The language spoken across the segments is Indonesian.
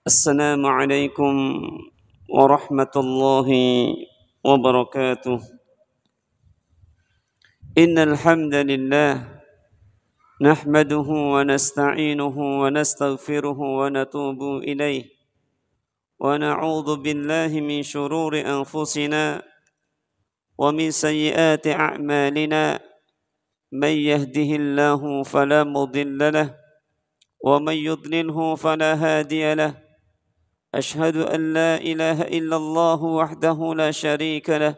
السلام عليكم ورحمة الله وبركاته. إن الحمد لله نحمده ونستعينه ونستغفره ونتوب إليه ونعوذ بالله من شرور أنفسنا ومن سيئات أعمالنا. من يهده الله فلا مضل له ومن يضلله فلا هادي له. أشهد أن لا إله إلا الله وحده لا شريك له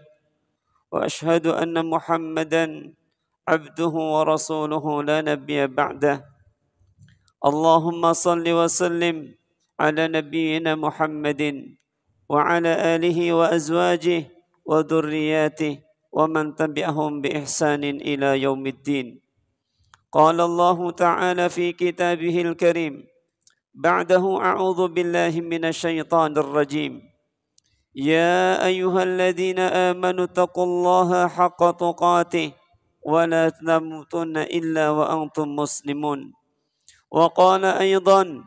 وأشهد أن محمدا عبده ورسوله لا نبي بعده. اللهم صل وسلم على نبينا محمد وعلى آله وأزواجه وذرياته ومن تبعهم بإحسان إلى يوم الدين. قال الله تعالى في كتابه الكريم بعده: أعوذ بالله من الشيطان الرجيم. يا أيها الذين آمنوا اتقوا الله حق تقاته ولا تموتن إلا وأنتم مسلمون. وقال أيضا: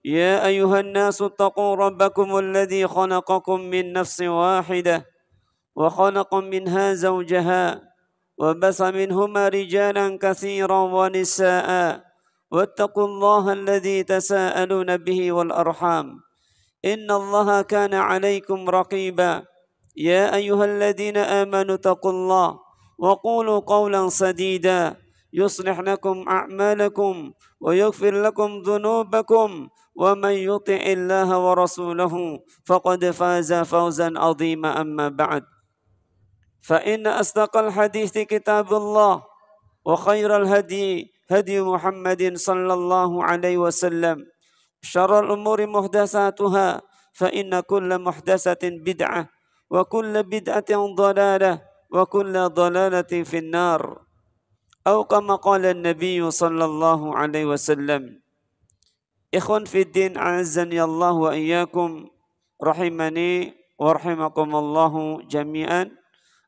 يا أيها الناس اتقوا ربكم الذي خلقكم من نفس واحدة وخلق منها زوجها وبث منهما رجالا كثيرا ونساء واتقوا الله الذي تساءلون به والأرحام إن الله كان عليكم رقيبا. يا أيها الذين آمنوا اتقوا الله وقولوا قولا سديدا يصلح لكم أعمالكم ويغفر لكم ذنوبكم ومن يطع الله ورسوله فقد فاز فوزا عظيما. أما بعد، فإن أصدق الحديث كتاب الله وخير الهدي هدي محمد صلى الله عليه وسلم. شر الأمور محدثاتها فإن كل محدثة بدعة وكل بدعة ضلالة وكل ضلالة في النار، أو كما قال النبي صلى الله عليه وسلم. إخوان في الدين، أعزني الله وإياكم، rahimani wa rahimakumullahu jami'an.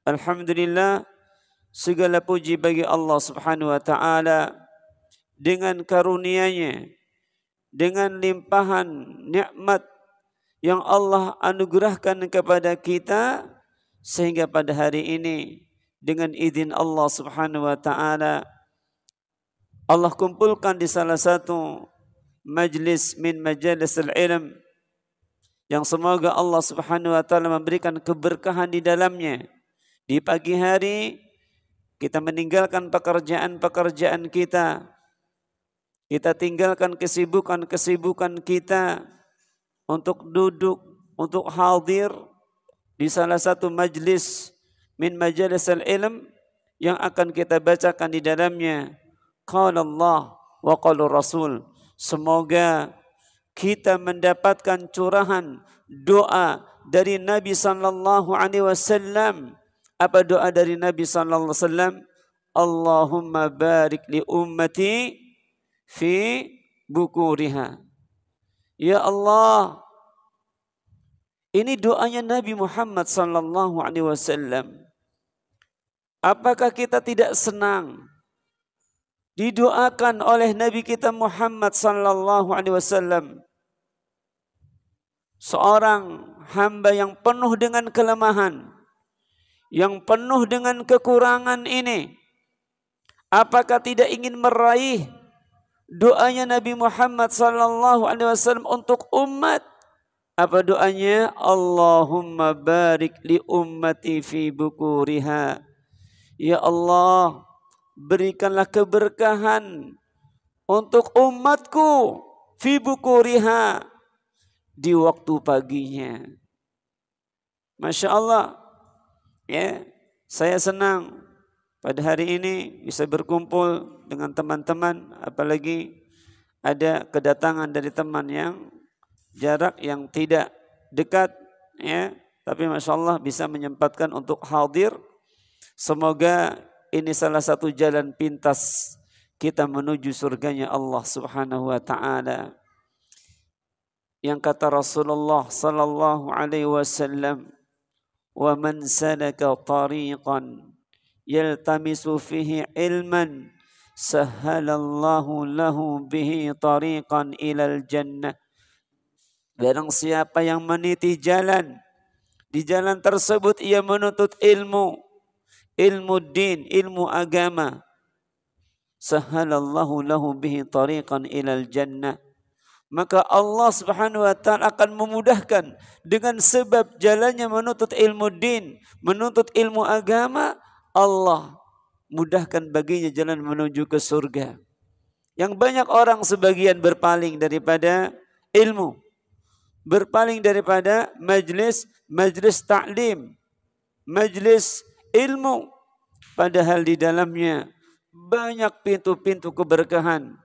Alhamdulillah, segala puji bagi Allah Subhanahu wa taala dengan karunia-Nya, dengan limpahan nikmat yang Allah anugerahkan kepada kita, sehingga pada hari ini dengan izin Allah Subhanahu wa taala Allah kumpulkan di salah satu majlis min majalisil ilm yang semoga Allah Subhanahu wa taala memberikan keberkahan di dalamnya. Di pagi hari kita meninggalkan pekerjaan-pekerjaan kita, kita tinggalkan kesibukan-kesibukan kita untuk duduk, untuk hadir di salah satu majlis min majalisil ilm yang akan kita bacakan di dalamnya qala Allah wa qala Rasul. Semoga kita mendapatkan curahan doa dari Nabi sallallahu alaihi wasallam. Apa doa dari Nabi sallallahu alaihi wasallam? Allahumma barik li ummati fi bukuriha. Ya Allah, ini doanya Nabi Muhammad sallallahu alaihi wasallam. Apakah kita tidak senang didoakan oleh Nabi kita Muhammad sallallahu alaihi wasallam, seorang hamba yang penuh dengan kelemahan, yang penuh dengan kekurangan ini? Apakah tidak ingin meraih doanya Nabi Muhammad sallallahu alaihi wasallam untuk umat? Apa doanya? Allahumma barik li ummati fi bukuriha. Ya Allah, berikanlah keberkahan untuk umatku fi bukuriha, di waktu paginya. Masya Allah, ya, saya senang pada hari ini bisa berkumpul dengan teman-teman, apalagi ada kedatangan dari teman yang jarak yang tidak dekat, ya, tapi Masya Allah bisa menyempatkan untuk hadir. Semoga ini salah satu jalan pintas kita menuju surganya Allah Subhanahu wa taala. Yang kata Rasulullah sallallahu alaihi wasallam, "Wa man salaka tariqan yaltamisu fihi ilman sahhalallahu lahu bihi tariqan ilal jannah." Barang siapa yang meniti jalan, di jalan tersebut ia menuntut ilmu, ilmu din, ilmu agama. Sahalallahu lahu bihi tariqan ilal jannah. Maka Allah Subhanahu wa taala akan memudahkan dengan sebab jalannya menuntut ilmu din, menuntut ilmu agama, Allah mudahkan baginya jalan menuju ke surga. Yang banyak orang sebagian berpaling daripada ilmu, berpaling daripada majlis ta'lim, majlis ilmu, padahal di dalamnya banyak pintu-pintu keberkahan.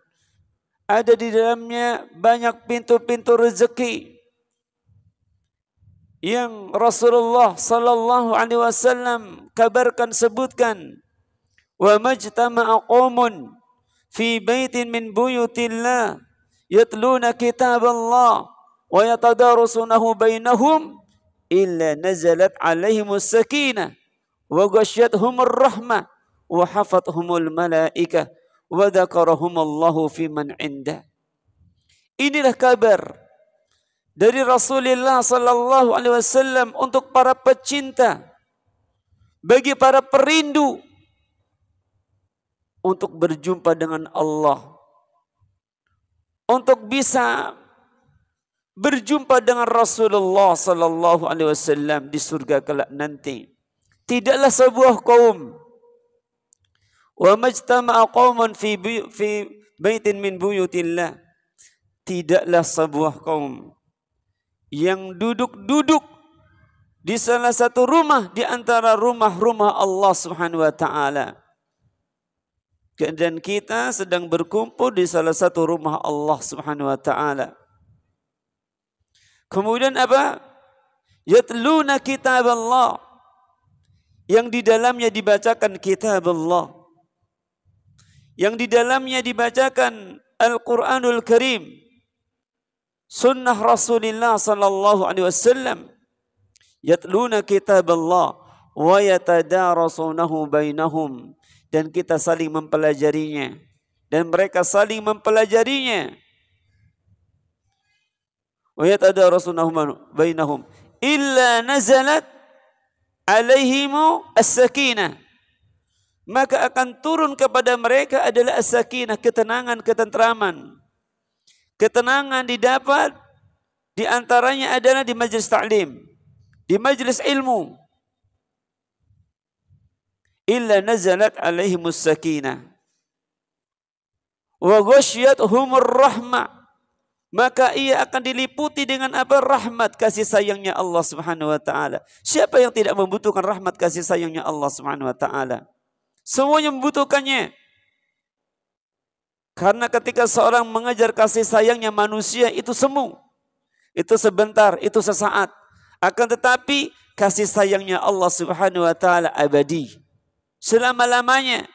Ada di dalamnya banyak pintu-pintu rezeki yang Rasulullah sallallahu alaihi wasallam kabarkan, sebutkan, wa majtama'a qaumun fi baitin min buyutillah yatluna kitaballah wa yatadarasunahu bainahum illa nazalat alaihimus sakinah wa ghasyiyatuhumur rahmah wa hafathumul malaikah wa dzakarahumallahu fiman indah. Inilah kabar dari Rasulullah sallallahu alaihi wasallam untuk para pecinta, bagi para perindu untuk berjumpa dengan Allah, untuk bisa berjumpa dengan Rasulullah sallallahu alaihi wasallam di surga kelak nanti. Tidaklah sebuah kaum, wa majtama'a qaumun fi baitin min buyutillah, tidaklah sebuah kaum yang duduk-duduk di salah satu rumah di antara rumah-rumah Allah Subhanahu wa taala. Dan kita sedang berkumpul di salah satu rumah Allah Subhanahu wa taala. Kemudian apa? Yatluna kitab Allah, yang di dalamnya dibacakan kitab Allah, yang di dalamnya dibacakan Al-Quranul Karim, sunnah Rasulullah sallallahu alaihi wasallam. Yatluna kitab Allah wa yatadarasunahu bainahum, dan kita saling mempelajarinya dan mereka saling mempelajarinya. Wa yatadarasunahu bainahum illa nazalat alaihimu as-sakinah, maka akan turun kepada mereka adalah as-sakinah, ketenangan, ketentraman. Ketenangan didapat di antaranya adalah di majlis ta'lim, di majlis ilmu. Illa nazalat alaihimus sakinah wa ghasyiyatuhumur rahmah, maka ia akan diliputi dengan apa? Rahmat, kasih sayangnya Allah Subhanahu wa taala. Siapa yang tidak membutuhkan rahmat, kasih sayangnya Allah Subhanahu wa taala? Semuanya membutuhkannya. Karena ketika seorang mengejar kasih sayangnya manusia, itu semu, itu sebentar, itu sesaat. Akan tetapi kasih sayangnya Allah Subhanahu wa taala abadi, selama-lamanya.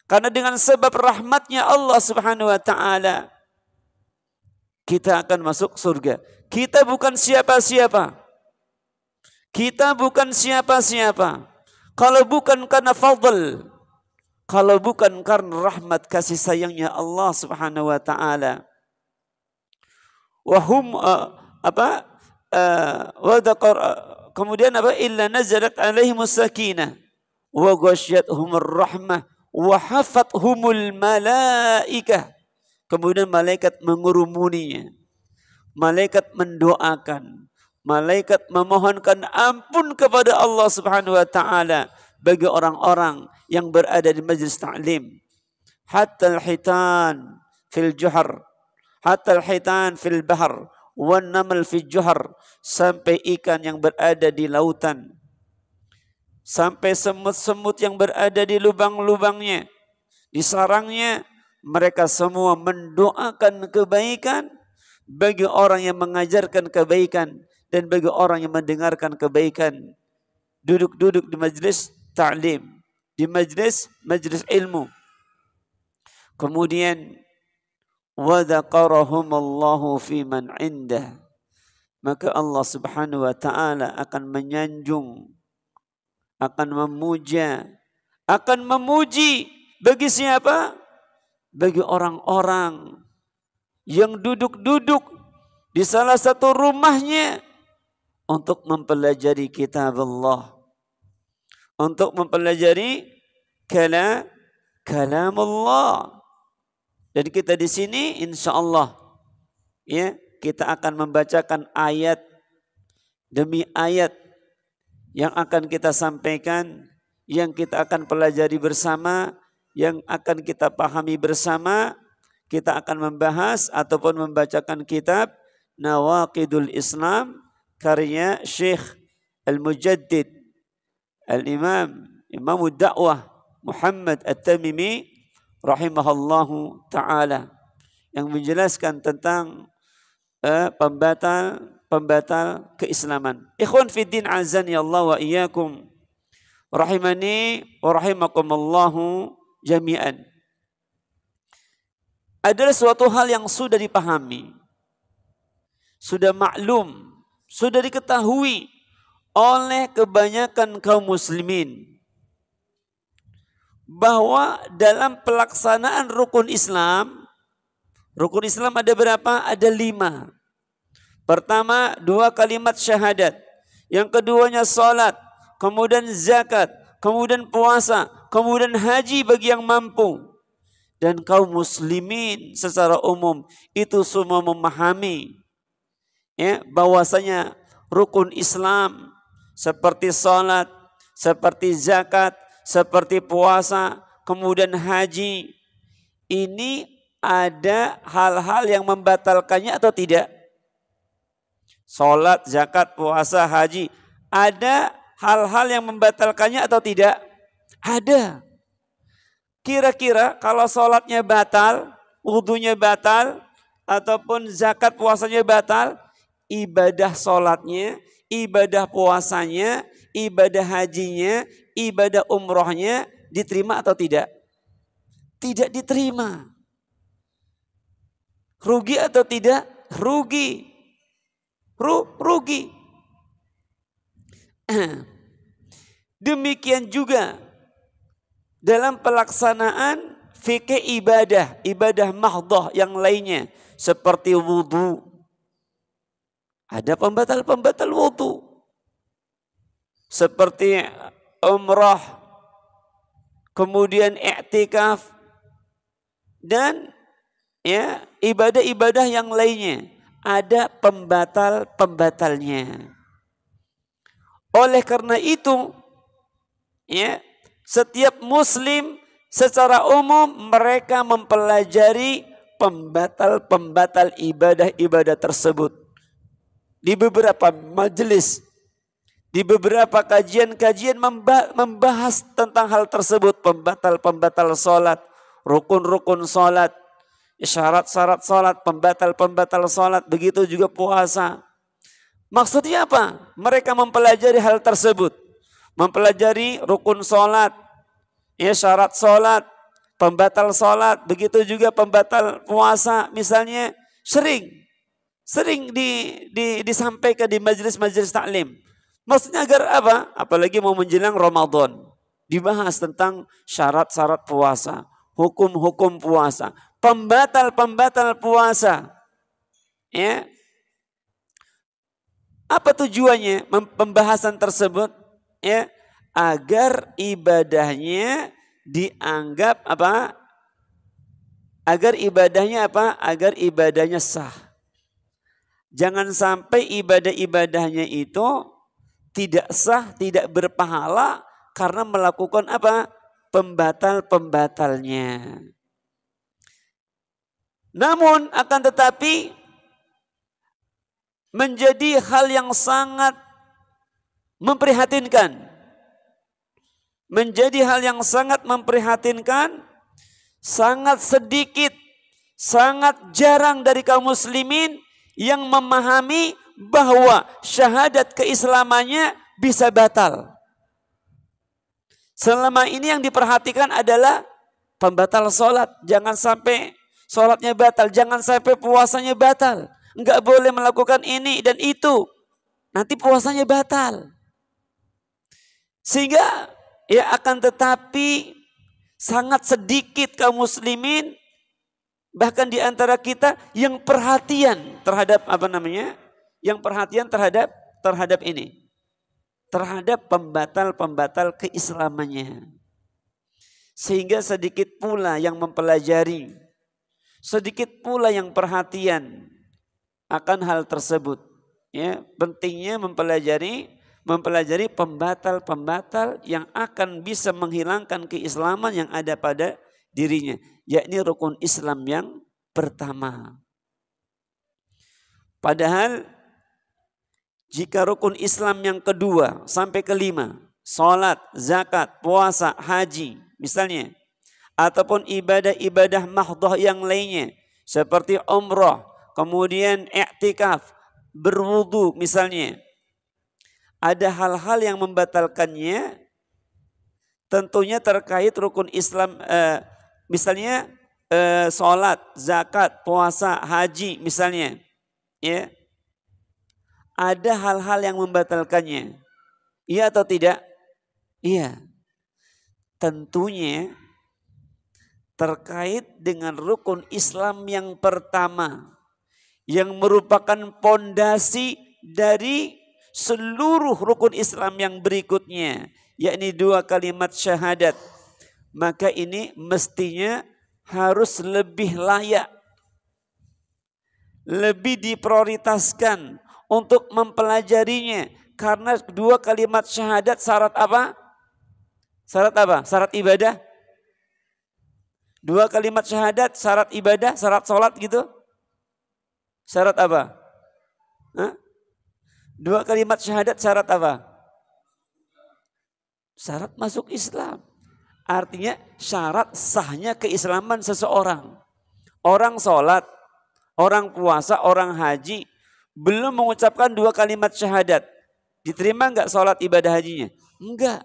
Karena dengan sebab rahmatnya Allah Subhanahu wa taala kita akan masuk surga. Kita bukan siapa-siapa. Kita bukan siapa-siapa. Kalau bukan karena fadl, kalau bukan karena rahmat kasih sayangnya Allah Subhanahu wa taala. Wahum kemudian apa? Illa nazalat alaihimus sakinah wa ghasyiyatuhumur rahmah wa hafathumul malaikah. Kemudian malaikat mengurumuninya, malaikat mendoakan, malaikat memohonkan ampun kepada Allah Subhanahu wa taala bagi orang-orang yang berada di majlis ta'lim. Hatta al-hitan fil juhar, hatta al-hitan fil bahr, wan namal fil juhar, sampai ikan yang berada di lautan, sampai semut-semut yang berada di lubang-lubangnya, di sarangnya, mereka semua mendoakan kebaikan bagi orang yang mengajarkan kebaikan dan bagi orang yang mendengarkan kebaikan. Duduk-duduk di majlis ta'lim, di majlis ilmu. Kemudian wa dzakarahumallahu fiman indah, maka Allah Subhanahu wa taala akan menyanjung, akan memuja, akan memuji bagi siapa? Bagi orang-orang yang duduk-duduk di salah satu rumahnya untuk mempelajari kitab Allah, untuk mempelajari kalam Allah. Dan kita di sini insya Allah ya, kita akan membacakan ayat demi ayat yang akan kita sampaikan, yang kita akan pelajari bersama, yang akan kita pahami bersama. Kita akan membahas ataupun membacakan kitab Nawaqidul Islam karya Syekh Al-Mujaddid Al-Imam Imamud Da'wah Muhammad At-Tamimi rahimahullahu ta'ala, yang menjelaskan tentang pembatal keislaman. Ikhwan fiddin azani Allah wa iyyakum rahimani wa rahimakumullahu jami'an. Adalah suatu hal yang sudah dipahami, sudah maklum, sudah diketahui oleh kebanyakan kaum muslimin, bahwa dalam pelaksanaan rukun Islam ada berapa? Ada 5. Pertama 2 kalimat syahadat, yang keduanya salat, kemudian zakat, kemudian puasa, kemudian haji bagi yang mampu. Dan kaum muslimin secara umum itu semua memahami ya, bahwasanya rukun Islam seperti salat, seperti zakat, seperti puasa, kemudian haji, ini ada hal-hal yang membatalkannya atau tidak? Salat, zakat, puasa, haji, ada hal-hal yang membatalkannya atau tidak? Ada. Kira-kira kalau salatnya batal, wudunya batal, ataupun zakat puasanya batal, ibadah salatnya, ibadah puasanya, ibadah hajinya, ibadah umrohnya diterima atau tidak? Tidak diterima. Rugi atau tidak? Rugi. Rugi. Demikian juga dalam pelaksanaan fikih ibadah mahdoh yang lainnya seperti wudu. Ada pembatal wudu. Seperti umrah, kemudian i'tikaf, dan ya ibadah-ibadah yang lainnya. Ada pembatalnya. Oleh karena itu, ya, setiap muslim secara umum mereka mempelajari pembatal ibadah-ibadah tersebut. Di beberapa majelis, di beberapa kajian-kajian membahas tentang hal tersebut. Pembatal salat, rukun-rukun salat, syarat-syarat salat, pembatal salat, begitu juga puasa. Maksudnya apa? Mereka mempelajari hal tersebut. Mempelajari rukun salat, ya, syarat salat, pembatal salat, begitu juga pembatal puasa. Misalnya sering disampaikan di majelis-majelis taklim. Maksudnya agar apa? Apalagi mau menjelang Ramadan, dibahas tentang syarat-syarat puasa, hukum-hukum puasa, pembatal puasa. Ya. Apa tujuannya pembahasan tersebut? Ya, agar ibadahnya dianggap apa? Agar ibadahnya sah. Jangan sampai ibadah-ibadahnya itu tidak sah, tidak berpahala karena melakukan apa? Pembatalnya. Namun akan tetapi menjadi hal yang sangat memprihatinkan. Menjadi hal yang sangat memprihatinkan, sangat sedikit, sangat jarang dari kaum muslimin yang memahami bahwa syahadat keislamannya bisa batal. Selama ini yang diperhatikan adalah pembatal sholat. Jangan sampai sholatnya batal, jangan sampai puasanya batal. Enggak boleh melakukan ini dan itu, nanti puasanya batal. Sehingga ya akan tetapi sangat sedikit kaum muslimin Bahkan di antara kita yang perhatian terhadap apa namanya? Yang perhatian terhadap ini. Terhadap pembatal-pembatal keislamannya. Sehingga sedikit pula yang mempelajari, sedikit pula yang perhatian akan hal tersebut. Ya, pentingnya mempelajari pembatal-pembatal yang akan bisa menghilangkan keislaman yang ada pada dirinya, yakni rukun Islam yang pertama. Padahal jika rukun Islam yang kedua sampai kelima, salat, zakat, puasa, haji misalnya, ataupun ibadah-ibadah mahdhah yang lainnya seperti umrah, kemudian i'tikaf, berwudu misalnya, ada hal-hal yang membatalkannya, tentunya terkait rukun Islam, misalnya salat, zakat, puasa, haji misalnya, ya, ada hal-hal yang membatalkannya, iya atau tidak? Iya. Tentunya terkait dengan rukun Islam yang pertama, yang merupakan pondasi dari seluruh rukun Islam yang berikutnya, yakni 2 kalimat syahadat, maka ini mestinya harus lebih layak, lebih diprioritaskan untuk mempelajarinya, karena 2 kalimat syahadat syarat apa? Syarat apa? Syarat ibadah. 2 kalimat syahadat syarat ibadah, syarat sholat gitu. Syarat apa? Hah? 2 kalimat syahadat syarat apa? Syarat masuk Islam. Artinya syarat sahnya keislaman seseorang. Orang sholat, orang puasa, orang haji, belum mengucapkan 2 kalimat syahadat, diterima enggak sholat ibadah hajinya? Enggak.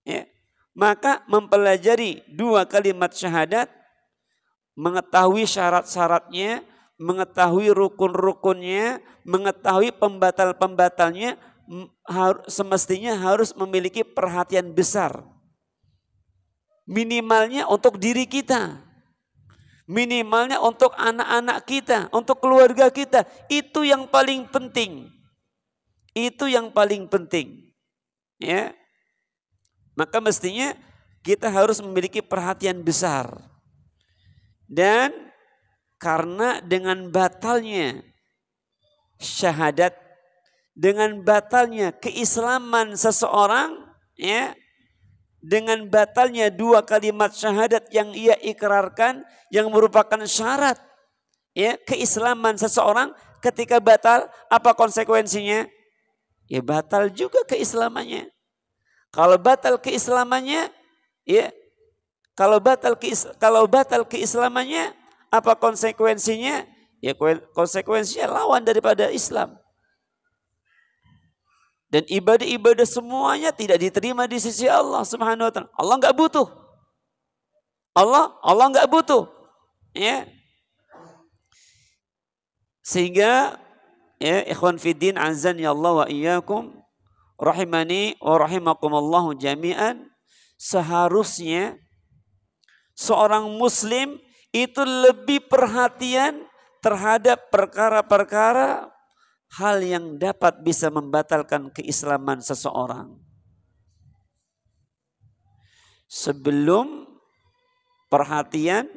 Ya. Maka mempelajari 2 kalimat syahadat, mengetahui syarat-syaratnya, mengetahui rukun-rukunnya, mengetahui pembatal-pembatalnya, semestinya harus memiliki perhatian besar. Minimalnya untuk diri kita, minimalnya untuk anak-anak kita, untuk keluarga kita. Itu yang paling penting. Itu yang paling penting. Ya. Maka mestinya kita harus memiliki perhatian besar. Dan karena dengan batalnya syahadat, dengan batalnya keislaman seseorang, ya, dengan batalnya 2 kalimat syahadat yang ia ikrarkan, yang merupakan syarat, ya, keislaman seseorang, ketika batal, apa konsekuensinya? Ya batal juga keislamannya. Kalau batal keislamannya, ya, kalau batal keislamannya, apa konsekuensinya? Ya konsekuensinya lawan daripada Islam. Dan ibadah-ibadah semuanya tidak diterima di sisi Allah Subhanahu wa taala. Allah enggak butuh. Allah enggak butuh. Ya. Sehingga, ya, ikhwan fiddin azan ya Allah wa iyyakum, rahimani wa rahimakumullahu jami'an, seharusnya seorang muslim itu lebih perhatian terhadap perkara-perkara hal yang dapat bisa membatalkan keislaman seseorang, sebelum perhatian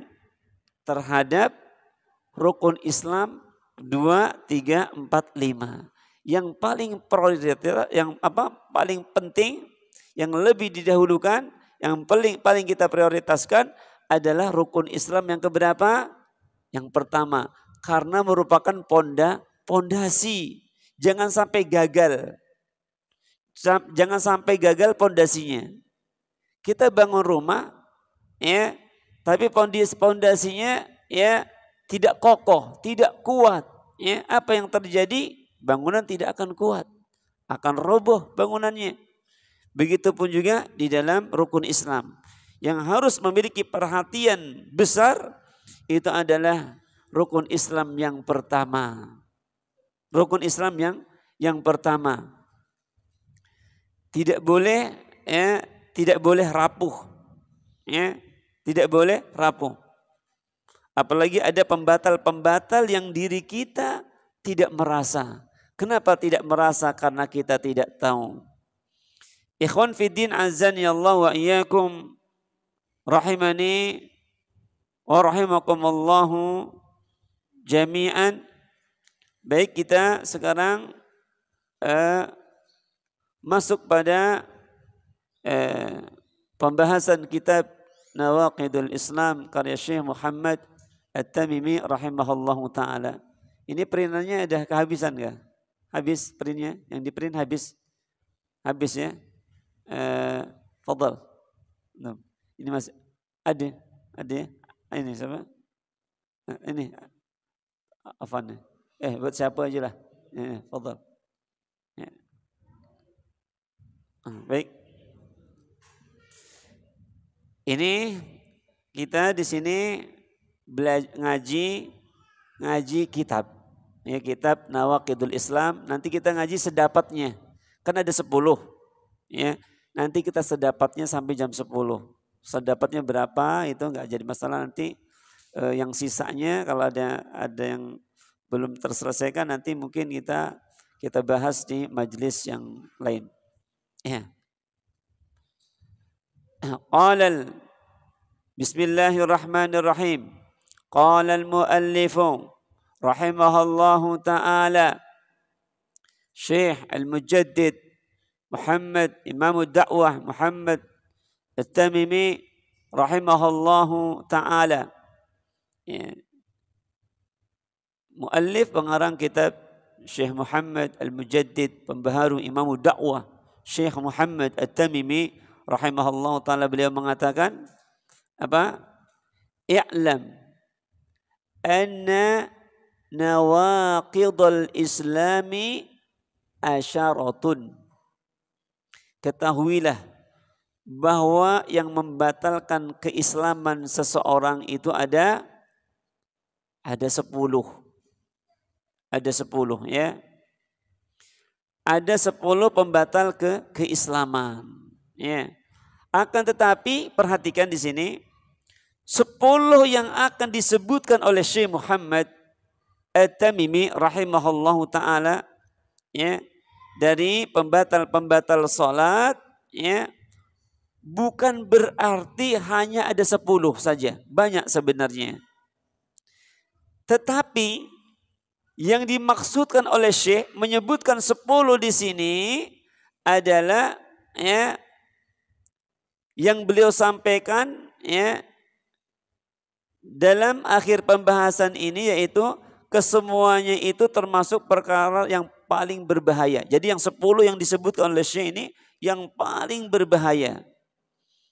terhadap rukun Islam 2, 3, 4, 5. Yang paling prioritas, yang paling penting, yang lebih didahulukan, yang paling kita prioritaskan adalah rukun Islam yang keberapa? Yang pertama, karena merupakan pondasi. Jangan sampai gagal. Jangan sampai gagal pondasinya. Kita bangun rumah, ya, tapi pondasinya, ya, tidak kokoh, tidak kuat. Ya, apa yang terjadi? Bangunan tidak akan kuat, akan roboh bangunannya. Begitupun juga di dalam rukun Islam. Yang harus memiliki perhatian besar itu adalah rukun Islam yang pertama. Rukun Islam yang pertama. Tidak boleh, ya, tidak boleh rapuh. Ya, tidak boleh rapuh. Apalagi ada pembatal-pembatal yang diri kita tidak merasa. Kenapa tidak merasa? Karena kita tidak tahu. Ikhwan fiddin azani Allah wa iyyakum rahimani wa rahimakumullahu jami'an. Baik, kita sekarang masuk pada pembahasan kitab Nawaqidul Islam karya Syekh Muhammad At-Tamimi rahimahullahu ta'ala. Ini perintannya ada kehabisan enggak? Habis printnya? Yang di print habis? Habis ya? Fadal. Ini masih ada ya? Ini siapa? Ini Afan. Buat siapa aja lah. Fadal. Ya. Baik. Ini kita di sini ngaji kitab. Ya, kitab Nawaqidul Islam. Nanti kita ngaji sedapatnya. Kan ada 10. Ya. Nanti kita sedapatnya sampai jam 10. Sedapatnya berapa itu enggak jadi masalah. Nanti yang sisanya kalau ada yang belum terselesaikan nanti mungkin kita bahas di majelis yang lain. Ya. Bismillahirrahmanirrahim. Qala al-muallifu rahimahullahu ta'ala Syekh al-Mujaddid Muhammad Imam Da'wah Muhammad At-Tamimi rahimahullahu ta'ala. Ya. Muallif pengarang kitab Syekh Muhammad Al-Mujaddid, pembaharu Imam Da'wah Syekh Muhammad At-Tamimi rahimahullahu ta'ala, beliau mengatakan apa? I'lam anna nawaqidul islami asyaratun. Ketahuilah bahwa yang membatalkan keislaman seseorang itu ada 10. Ada 10 ya. Ada 10 pembatal keislaman. Ya. Akan tetapi perhatikan di sini 10 yang akan disebutkan oleh Syekh Muhammad At-Tamimi rahimahullahu ta'ala ya, dari pembatal-pembatal salat ya, bukan berarti hanya ada 10 saja, banyak sebenarnya. Tetapi yang dimaksudkan oleh Syekh menyebutkan 10 di sini adalah ya, yang beliau sampaikan ya dalam akhir pembahasan ini, yaitu kesemuanya itu termasuk perkara yang paling berbahaya. Jadi yang 10 yang disebutkan oleh Syekh ini yang paling berbahaya.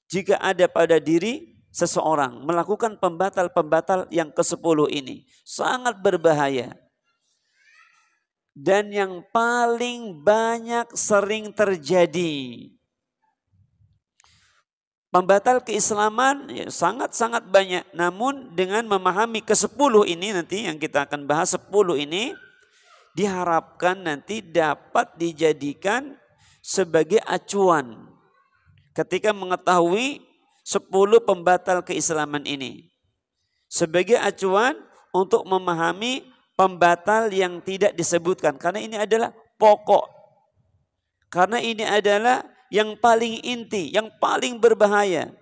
Jika ada pada diri seseorang melakukan pembatal-pembatal yang ke-10 ini, sangat berbahaya. Dan yang paling banyak sering terjadi. Pembatal keislaman ya, sangat-sangat banyak. Namun dengan memahami ke-10 ini nanti yang kita akan bahas 10 ini diharapkan nanti dapat dijadikan sebagai acuan ketika mengetahui 10 pembatal keislaman ini. Sebagai acuan untuk memahami pembatal yang tidak disebutkan. Karena ini adalah pokok. Karena ini adalah yang paling inti, yang paling berbahaya.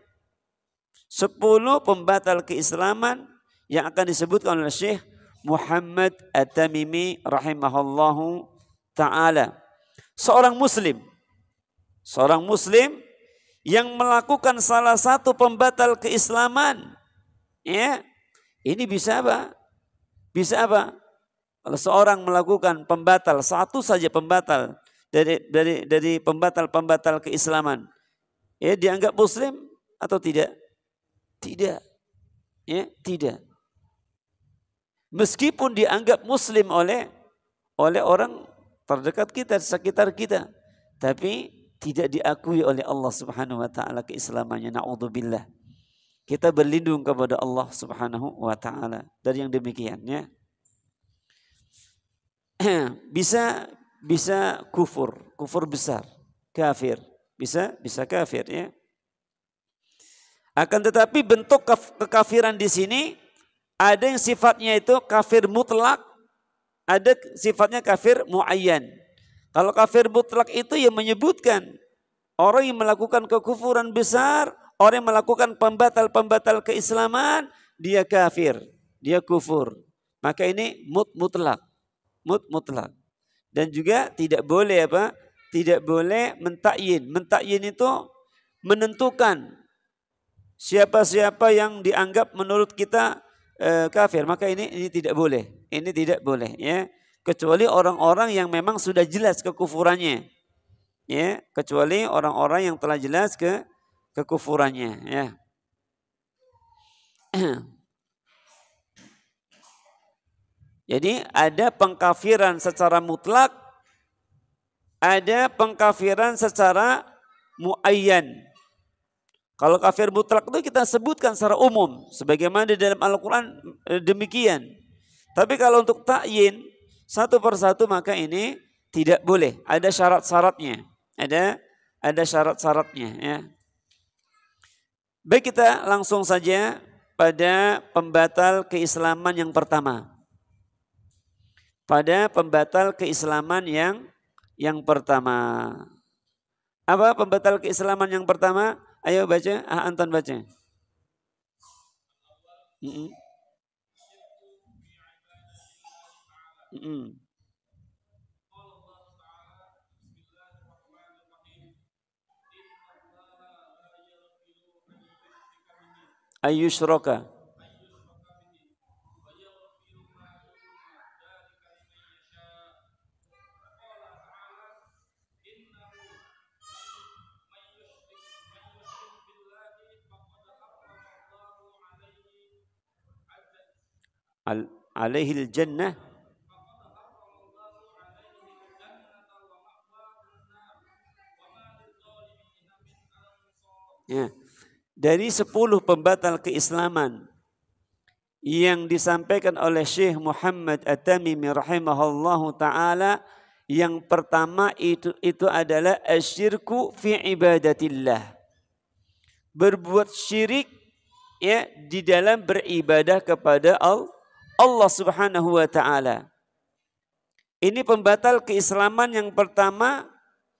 10 pembatal keislaman yang akan disebutkan oleh Syekh Muhammad At-Tamimi rahimahullahu ta'ala. Seorang muslim yang melakukan salah satu pembatal keislaman, ya, ini bisa apa? Bisa apa? Kalau seorang melakukan pembatal, satu saja pembatal dari pembatal-pembatal keislaman, ya, dianggap muslim atau tidak? Tidak. Ya, tidak. Meskipun dianggap muslim oleh orang terdekat kita, sekitar kita, tapi tidak diakui oleh Allah Subhanahu wa taala keislamannya. Na'udzubillah. Kita berlindung kepada Allah Subhanahu wa taala dari yang demikian, ya. Bisa kufur besar, kafir, bisa kafir, ya. Akan tetapi bentuk kekafiran di sini Ada yang sifatnya itu kafir mutlak, ada sifatnya kafir muayyan. Kalau kafir mutlak itu yang menyebutkan orang yang melakukan kekufuran besar, orang yang melakukan pembatal-pembatal keislaman, dia kafir, dia kufur. Maka ini mutlak. Mutlak. Dan juga tidak boleh apa? Tidak boleh mentakyin. Mentakyin itu menentukan siapa-siapa yang dianggap menurut kita kafir. Maka ini tidak boleh. Ini tidak boleh ya. Kecuali orang-orang yang memang sudah jelas kekufurannya. Ya, kecuali orang-orang yang telah jelas kekufurannya ya. Jadi ada pengkafiran secara mutlak, ada pengkafiran secara muayyan. Kalau kafir mutlak itu kita sebutkan secara umum, sebagaimana di dalam Al-Quran demikian. Tapi kalau untuk ta'yin satu persatu maka ini tidak boleh, ada syarat-syaratnya, ada syarat-syaratnya. Ya. Baik, kita langsung saja pada pembatal keislaman yang pertama. Pada pembatal keislaman yang pertama. Apa pembatal keislaman yang pertama? Ayo baca, Anton baca. Ayyushraka. Alaihil jannah. Ya. Dari 10 pembatal keislaman yang disampaikan oleh Syekh Muhammad At-Tamimi rahimahullahu ta'ala, yang pertama itu adalah asyirku fi ibadatillah. Berbuat syirik ya di dalam beribadah kepada Allah Subhanahu wa ta'ala. Ini pembatal keislaman yang pertama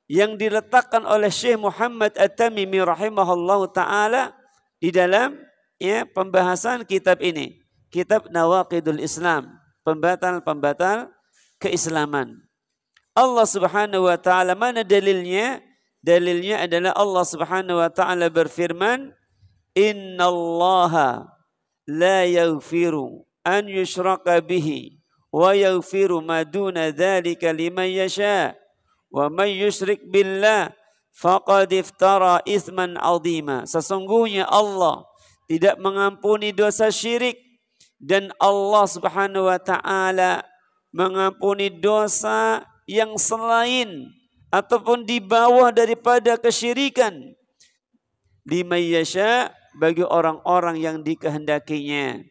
yang diletakkan oleh Syekh Muhammad At-Tamimi rahimahullahu ta'ala di dalam ya pembahasan kitab ini. Kitab Nawaqidul Islam. Pembatal-pembatal keislaman. Allah Subhanahu wa ta'ala, mana dalilnya? Dalilnya adalah Allah Subhanahu wa ta'ala berfirman, Innallaha la yaghfiru an yushraka bihi wa yaghfiru ma duna dzalika liman yasha wa man yusyrik billah faqad iftara itsman 'azima. Sesungguhnya Allah tidak mengampuni dosa syirik, dan Allah Subhanahu wa ta'ala mengampuni dosa yang selain ataupun di bawah daripada kesyirikan. Liman yasha, bagi orang-orang yang dikehendakinya.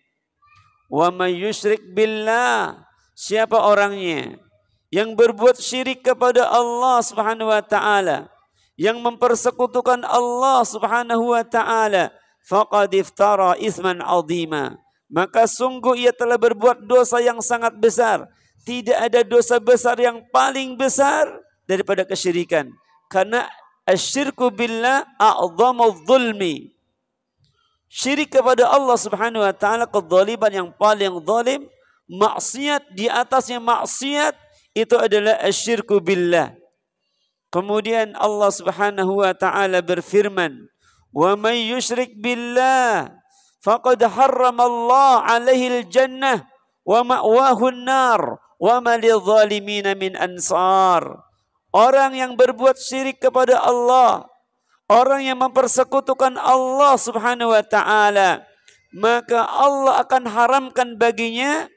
Wa may yusyrik billah, siapa orangnya yang berbuat syirik kepada Allah Subhanahu wa ta'ala, yang mempersekutukan Allah Subhanahu wa ta'ala, faqad iftara itsman 'azima, maka sungguh ia telah berbuat dosa yang sangat besar. Tidak ada dosa besar yang paling besar daripada kesyirikan. Karena asyirku billah a'dhamul zulmi. Syirik kepada Allah Subhanahu wa ta'ala kezaliman yang paling zalim, maksiat di atasnya maksiat, itu adalah asyirku billah. Kemudian Allah Subhanahu wa ta'ala berfirman, wa may yusyrik billah faqad harramallahu alaihil jannah wa ma'wahu an-nar wa ma lidh-dhalimin min ansar. Orang yang berbuat syirik kepada Allah, orang yang mempersekutukan Allah Subhanahu wa ta'ala, maka Allah akan haramkan baginya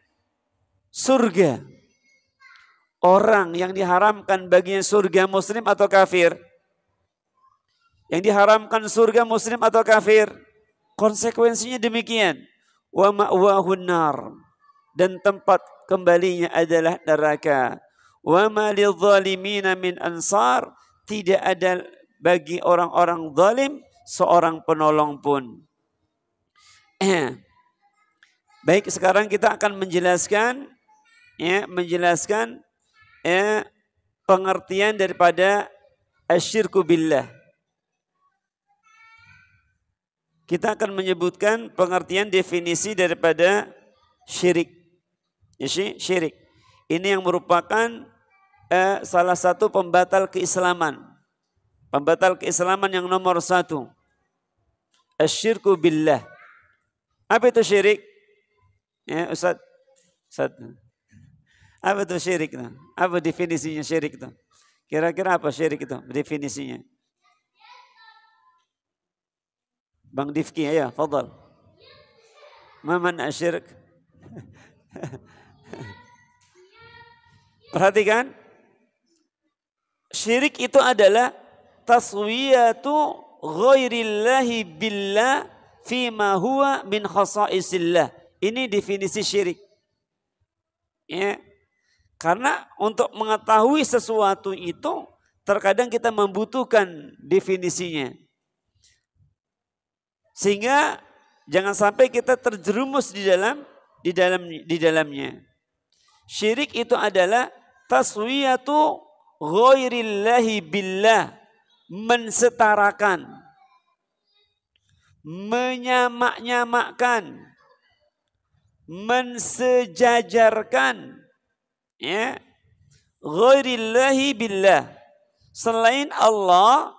surga. Orang yang diharamkan baginya surga, muslim atau kafir? Yang diharamkan surga, muslim atau kafir? Konsekuensinya demikian. Wa ma'wahun nar, dan tempat kembalinya adalah neraka. Wa ma lidh-dhalimina min ansar, tidak ada bagi orang-orang zalim seorang penolong pun. Baik, sekarang kita akan menjelaskan pengertian daripada asyirku billah. Kita akan menyebutkan pengertian definisi daripada syirik. Syirik. Ini yang merupakan salah satu pembatal keislaman. Pembatal keislaman yang nomor 1. Asyirku billah. Apa itu syirik? Ya, Ustaz. Apa itu syirik? Apa definisinya syirik itu? Kira-kira apa syirik itu definisinya? Bang Difki, ya, fadal. Maman asyirik. Perhatikan. Syirik itu adalah taswiyatu ghairillahi billah fima huwa min khasaisillah. Ini definisi syirik. Ya. Karena untuk mengetahui sesuatu itu terkadang kita membutuhkan definisinya. Sehingga jangan sampai kita terjerumus di dalamnya. Syirik itu adalah taswiyatu ghairillahi billah, mensetarakan, menyamak-nyamakkan, mensejajarkan, ya, ghairillahi billah, selain Allah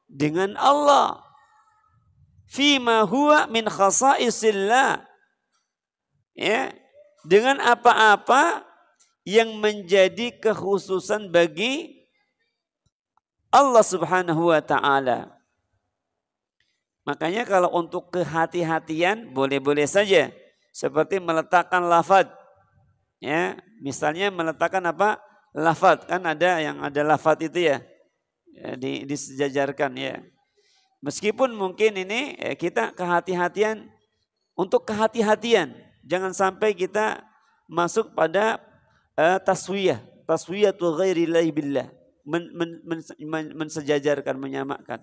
dengan Allah, fima huwa min khasaisillah, ya, dengan apa-apa yang menjadi kekhususan bagi Allah Subhanahu wa ta'ala. Makanya kalau untuk kehati-hatian boleh-boleh saja, seperti meletakkan lafaz, ya, misalnya meletakkan apa? Lafaz, kan ada yang ada lafaz itu ya, disejajarkan ya. Meskipun mungkin ini kita kehati-hatian, untuk kehati-hatian jangan sampai kita masuk pada taswiyatul ghairillahi billah, mensejajarkan, menyamakan.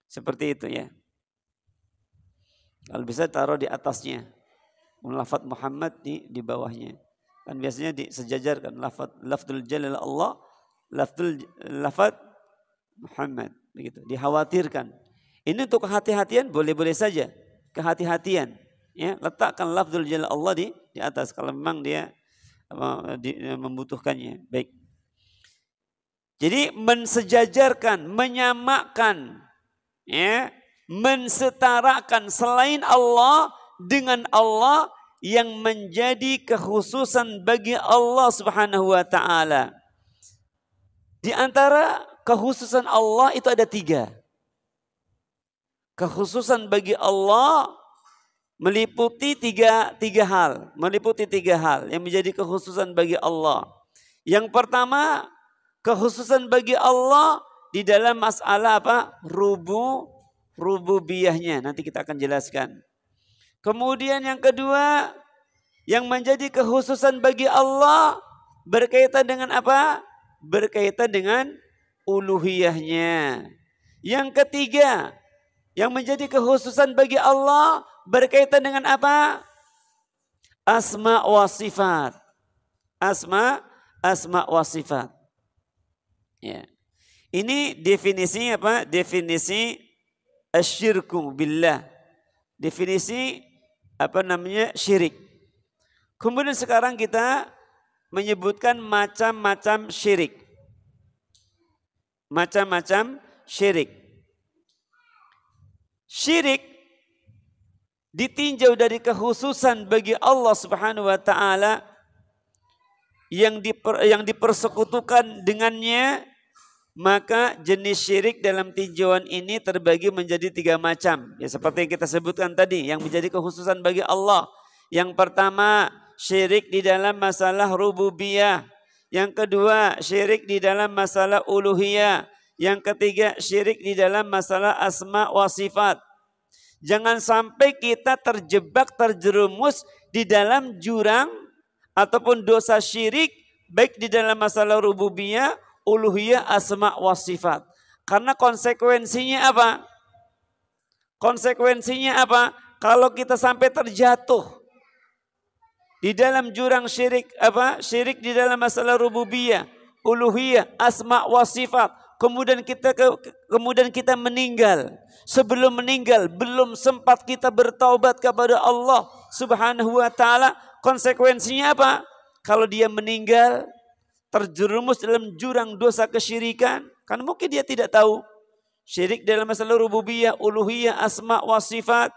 Seperti itu ya. Kalau bisa taruh di atasnya, lafaz Muhammad di bawahnya. Kan biasanya disejajarkan lafzul jalal Allah, lafaz Muhammad, begitu. Dikhawatirkan. Ini untuk kehati-hatian boleh-boleh saja. Kehati-hatian, ya, letakkan lafzul jalal Allah di atas kalau memang dia membutuhkannya. Baik. Jadi mensejajarkan, menyamakan, ya, mensetarakan selain Allah dengan Allah yang menjadi kekhususan bagi Allah Subhanahu wa ta'ala. Di antara kekhususan Allah itu ada 3. Kekhususan bagi Allah meliputi tiga hal. Meliputi 3 hal yang menjadi kekhususan bagi Allah. Yang pertama, kekhususan bagi Allah di dalam masalah apa? Rububiyahnya. Nanti kita akan jelaskan. Kemudian yang kedua, yang menjadi kekhususan bagi Allah berkaitan dengan apa? Berkaitan dengan uluhiyahnya. Yang ketiga, yang menjadi kekhususan bagi Allah berkaitan dengan apa? Asma wa sifat. Asma wa sifat. Ya. Ini definisi apa? Definisi asyirku billah. Definisi apa namanya? Syirik. Kemudian sekarang kita menyebutkan macam-macam syirik. Macam-macam syirik. Syirik ditinjau dari kekhususan bagi Allah Subhanahu wa ta'ala yang dipersekutukan dengannya, maka jenis syirik dalam tinjauan ini terbagi menjadi 3 macam. Ya, seperti yang kita sebutkan tadi, yang menjadi kekhususan bagi Allah. Yang pertama, syirik di dalam masalah rububiyah. Yang kedua, syirik di dalam masalah uluhiyah. Yang ketiga, syirik di dalam masalah asma wa sifat. Jangan sampai kita terjerumus di dalam jurang ataupun dosa syirik, baik di dalam masalah rububiyah, uluhiyah, asma wa sifat. Karena konsekuensinya apa? Konsekuensinya apa? Kalau kita sampai terjatuh di dalam jurang syirik apa? Syirik di dalam masalah rububiyah, uluhiyah, asma wa sifat. Kemudian kita meninggal. Sebelum meninggal belum sempat kita bertaubat kepada Allah Subhanahu wa taala. Konsekuensinya apa? Kalau dia meninggal terjerumus dalam jurang dosa kesyirikan, kan mungkin dia tidak tahu syirik dalam masalah rububiyah, uluhiyah, asma wa sifat.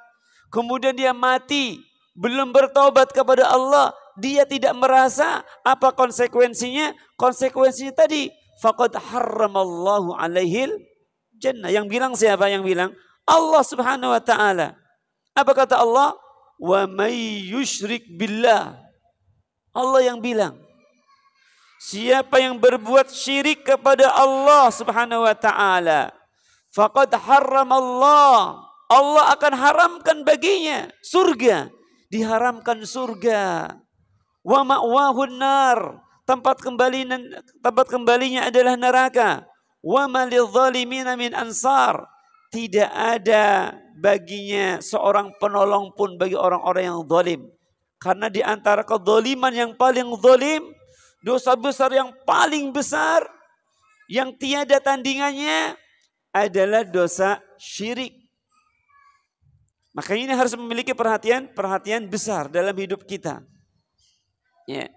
Kemudian dia mati belum bertaubat kepada Allah, dia tidak merasa apa konsekuensinya? Konsekuensinya tadi, faqad harramallahu alaihil jannah. Yang bilang siapa? Yang bilang Allah Subhanahu wa taala. Apa kata Allah? Wa may yusyrik billah. Allah yang bilang, siapa yang berbuat syirik kepada Allah Subhanahu wa taala, faqad harramallah, Allah akan haramkan baginya surga. Diharamkan surga. Wa ma'wahun nar, tempat kembalinya adalah neraka. Wa ma lidzalimina min ansar, tidak ada baginya seorang penolong pun bagi orang-orang yang zalim. Karena di antara kezaliman yang paling zalim, dosa besar yang paling besar, yang tiada tandingannya adalah dosa syirik. Makanya ini harus memiliki perhatian besar dalam hidup kita. Ya.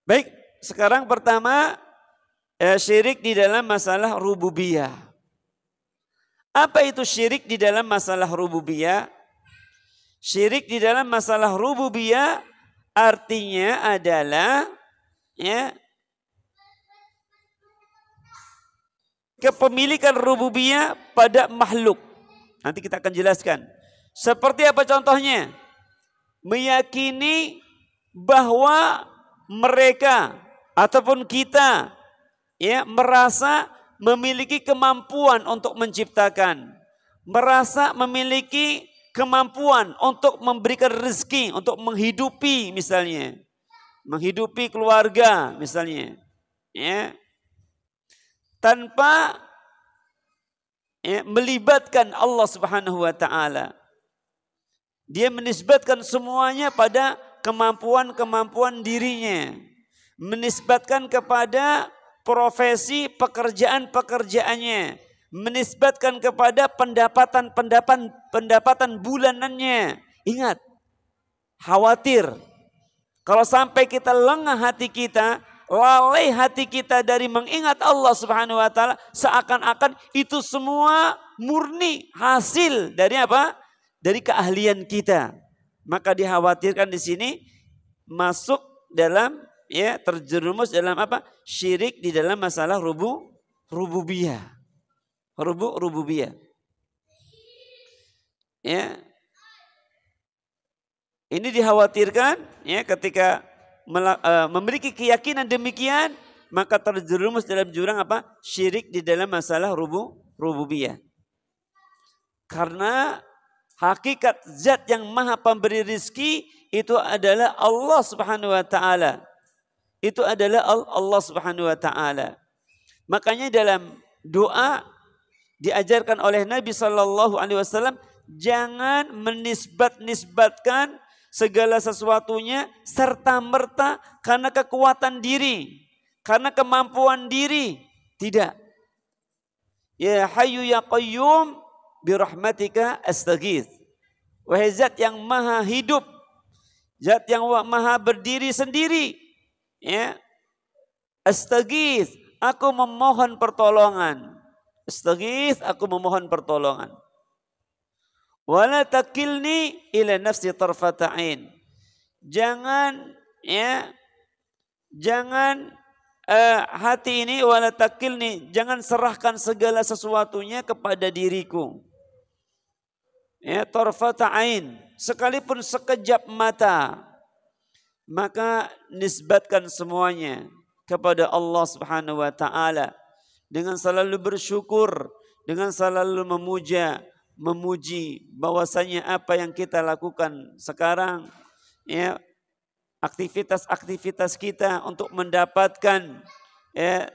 Baik, sekarang pertama syirik di dalam masalah rububiyah. Apa itu syirik di dalam masalah rububiyah? Syirik di dalam masalah rububiyah artinya adalah ya, kepemilikan rububiyah pada makhluk. Nanti kita akan jelaskan. Seperti apa contohnya? Meyakini bahwa mereka ataupun kita ya merasa memiliki kemampuan untuk menciptakan, merasa memiliki kemampuan untuk memberikan rezeki, untuk menghidupi misalnya, menghidupi keluarga misalnya, ya, tanpa ya, melibatkan Allah Subhanahu wa taala. Dia menisbatkan semuanya pada kemampuan-kemampuan dirinya. Menisbatkan kepada profesi pekerjaan-pekerjaannya. Menisbatkan kepada pendapatan bulanannya. Ingat, khawatir kalau sampai kita lengah hati kita, lalai hati kita dari mengingat Allah Subhanahu wa taala, seakan-akan itu semua murni hasil dari apa? Dari keahlian kita. Maka dikhawatirkan di sini masuk dalam ya, terjerumus dalam apa? Syirik di dalam masalah rububiyah. Rububiyah. Ya. Ini dikhawatirkan ya, ketika memiliki keyakinan demikian, maka terjerumus dalam jurang apa? Syirik di dalam masalah rububiyah. Karena hakikat zat yang maha pemberi rizki itu adalah Allah Subhanahu wa taala. Itu adalah Allah Subhanahu wa taala. Makanya dalam doa diajarkan oleh Nabi sallallahu alaihi wasallam, jangan menisbatkan segala sesuatunya serta merta karena kekuatan diri, karena kemampuan diri. Tidak. Ya Hayyu ya Qayyum birahmatika astaghith. Wahai zat yang maha hidup, zat yang maha berdiri sendiri, ya, astaghith, aku memohon pertolongan. Astaghith, aku memohon pertolongan. Wala takilni ila nafsi tarfata ain. Jangan ya, jangan hati ini wala takilni, jangan serahkan segala sesuatunya kepada diriku. Ya, tarfata ain, sekalipun sekejap mata, maka nisbatkan semuanya kepada Allah Subhanahu wa taala dengan selalu bersyukur, dengan selalu memuji bahwasanya apa yang kita lakukan sekarang ya, aktivitas-aktivitas kita untuk mendapatkan ya,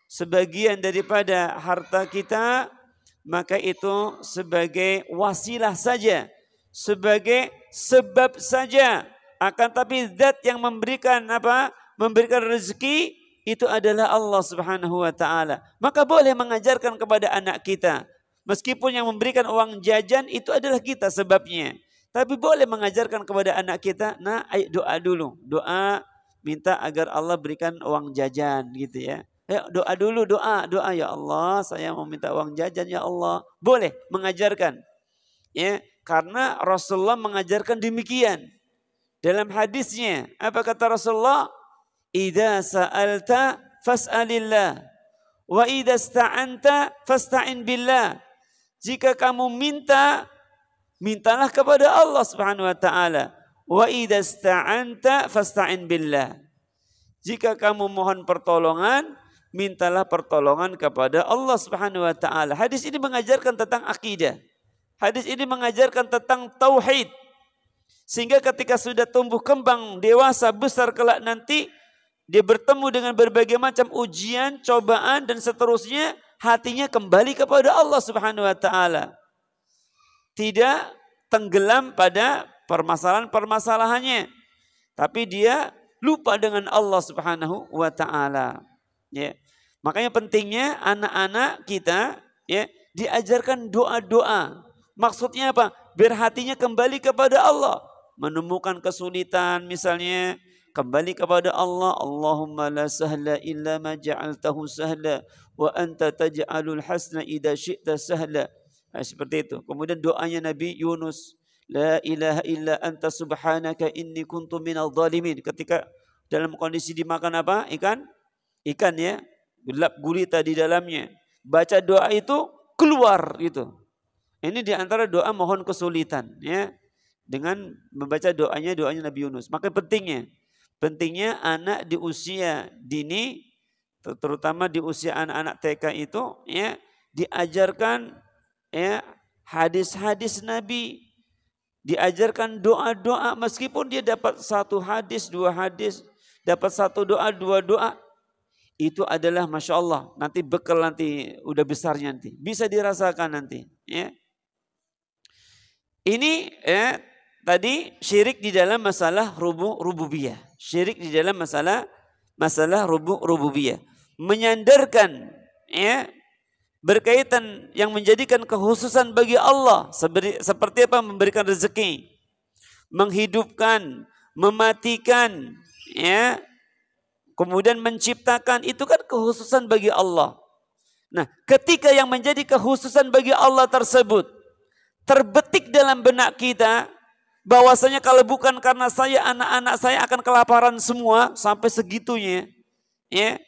sebagian daripada harta kita, maka itu sebagai wasilah saja, sebagai sebab saja, akan tapi zat yang memberikan apa? Memberikan rezeki itu adalah Allah Subhanahu wa taala. Maka boleh mengajarkan kepada anak kita. Meskipun yang memberikan uang jajan itu adalah kita sebabnya. Tapi boleh mengajarkan kepada anak kita, nah ayo doa dulu. Doa minta agar Allah berikan uang jajan gitu ya. Ayo doa dulu, doa ya Allah, saya mau minta uang jajan ya Allah. Boleh mengajarkan. Ya, karena Rasulullah mengajarkan demikian. Dalam hadisnya, apa kata Rasulullah? Idza sa'alta fas'alillah wa idza ista'anta fasta'in billah. Jika kamu minta, mintalah kepada Allah Subhanahu wa taala. Wa idza ista'anta fasta'in billah. Jika kamu mohon pertolongan, mintalah pertolongan kepada Allah Subhanahu wa taala. Hadis ini mengajarkan tentang akidah. Hadis ini mengajarkan tentang tauhid. Sehingga ketika sudah tumbuh kembang, dewasa, besar kelak nanti, dia bertemu dengan berbagai macam ujian, cobaan dan seterusnya, hatinya kembali kepada Allah Subhanahu wa taala. Tidak tenggelam pada permasalahan-permasalahannya, tapi dia lupa dengan Allah Subhanahu wa taala. Ya. Makanya pentingnya anak-anak kita ya diajarkan doa-doa. Maksudnya apa? Biar hatinya kembali kepada Allah. Menemukan kesulitan misalnya, kembali kepada Allah. Allahumma la sahla illa ma ja'altahu sahla wa anta taj'alul hasna idza syi'ta sahla. Nah, seperti itu. Kemudian doanya Nabi Yunus, la ilaha illa anta subhanaka inni kuntu minal zalimin. Ketika dalam kondisi dimakan apa? Ikan ya, gelap gulita di dalamnya. Baca doa itu keluar gitu. Ini diantara doa mohon kesulitan ya. Dengan membaca doanya Nabi Yunus. Maka pentingnya anak di usia dini, terutama di usia anak-anak TK itu ya diajarkan ya hadis-hadis Nabi, diajarkan doa-doa meskipun dia dapat satu hadis, dua hadis, dapat satu doa, dua doa, itu adalah Masya Allah, nanti bekal nanti udah besarnya nanti, bisa dirasakan nanti ya. Ini ya tadi syirik di dalam masalah rububiyah. Syirik di dalam masalah rububiyah. Menyandarkan ya berkaitan yang menjadikan kekhususan bagi Allah seperti apa? Memberikan rezeki, menghidupkan, mematikan ya, kemudian menciptakan, itu kan kekhususan bagi Allah. Nah, ketika yang menjadi kekhususan bagi Allah tersebut terbetik dalam benak kita bahwasanya kalau bukan karena saya, anak-anak saya akan kelaparan semua, sampai segitunya ya.